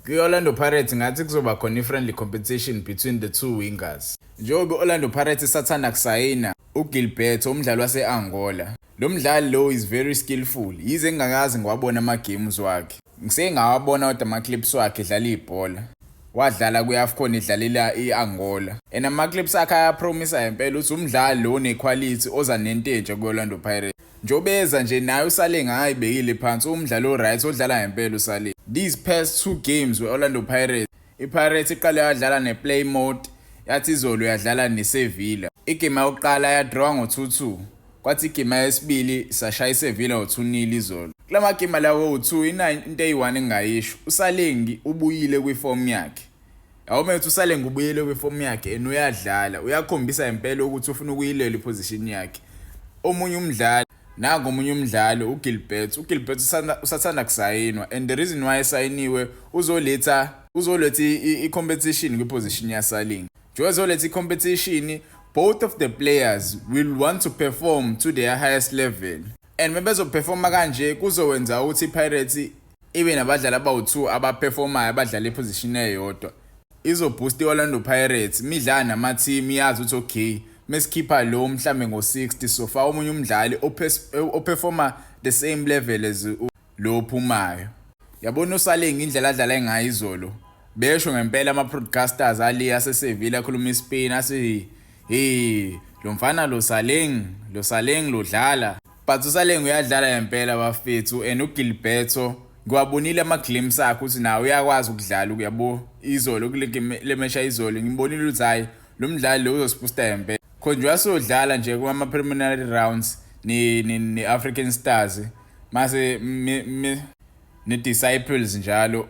Kwi-Orlando Pirates ngathi kuzoba khona i-friendly competition between the two wingers. Njengoba i-Orlando Pirates isathanda kusayina uGilberto umdlali wase-Angola. Lo mdlali lo is very skillful. Yize ngingakazi ngiwabona ama-games wakhe. Ngise ngawabona kodwa ama-clips wakhe edlala ibhola. Wadlala kwi-AFCON edlalela i-Angola. And ama-clips akhe ayapromisa impela ukuthi umdlali lo unequality oza nententsha kwi-Orlando Pirates. Njobeza nje naye uSaleng ayibekile phansi umdlali oright odlala ngempela uSaleng. These past two games we-Orlando Pirates, iPirates iqale yadlala ne-play mode, yathi izolo yadlala neSevilla. Igame yokuqala yadraw ngo-2-2, kwathi igame yesibili sashaya iSevilla ngo-2-0 izolo. Kula magame lawo u-2 into eyi-1 engingayisho, uSaleng ubuyile kwiform yakhe. Awume uthi uSaleng ubuyile kwiform yakhe and uyadlala, uyakhombisa impela ukuthi ufuna ukuyilela iposition yakhe. Omunye umdlali omunye umdlalo uGilberto usathanda kusayinwa and the reason why esayiniwe uzoletha i-competition kwi-position yaSaleng. Njengoba uzoletha i-competition, both of the players will want to perform to their highest level. And mebezoperforma kanje kuzowenza ukuthi iPirates ibe nabadlali abawu-2 abaperformayo abadlala iposition eyodwa. Izoboost i-Orlando Pirates midlala nama-team yazi ukuthi okay mesikhipha lo mhlambe ngo-60 so far omunye umdlali operforma the same level as lo ophumayo. Yabona uSaleng indlela adlala ngayo izolo. Besho ngempela ama-broadcasters ali aseSevilla akhuluma iSpain athi lo mfana lo Saleng lo dlala. But uSaleng uyadlala ngempela bafethu and uGilberto ngiwabonile ama-glimpse akhe ukuthi nawe uyakwazi ukudlala uyabo izolo kule game lemesha izolo ngimbonile ukuthi hayi lo mdlali lo uzosiphusta ngempela. Khonje wasodlala nje kuma-preliminary rounds ne-African Stars mase ne-Disciples njalo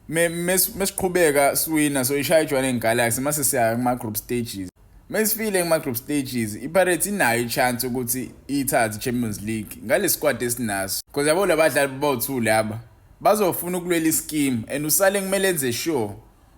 mesiqhubeka siwina so ishaya iJohannesburg Galaxy mase siya kuma-group stages. Mesifile kuma-group stages iPirates inayo i-chance ukuthi ithathe iChampions League ngale squad esinaso because yabo labadlali bawu-2 laba bazofuna ukulwela ischeme and uSaleng kumele enze sure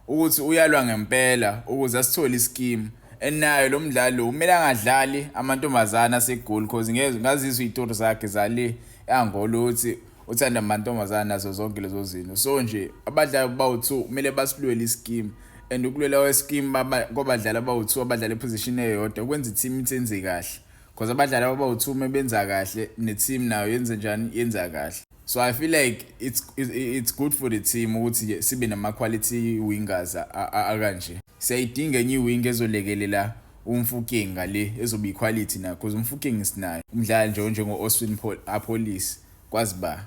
ukuthi uyalwa ngempela ukuze asithole ischeme. Enayo lo mdlali lo kumele angadlali amantombazana aseGoal because ngazizwe izitori zakhe zale eAngola ukuthi uthanda amantombazana nazo zonke lezo zinto. So nje abadlali bawu-2 kumele basilwele ischeme and ukulwela wescheme kwabadlali abawu-2 abadlala iposition eyodwa kwenza i-team ithenze kahle because abadlali abawu-2 mebenza kahle ne-team nayo yenze njani yenza kahle. So I feel like it's good for the team ukuthi sibe nama-quality wingers akanje. Siyayidinga enye wing ezolekelela uMfokeng ngale ezoba equality na because uMfokeng isinayo umdlali njengo-Austin Police kwazi ba.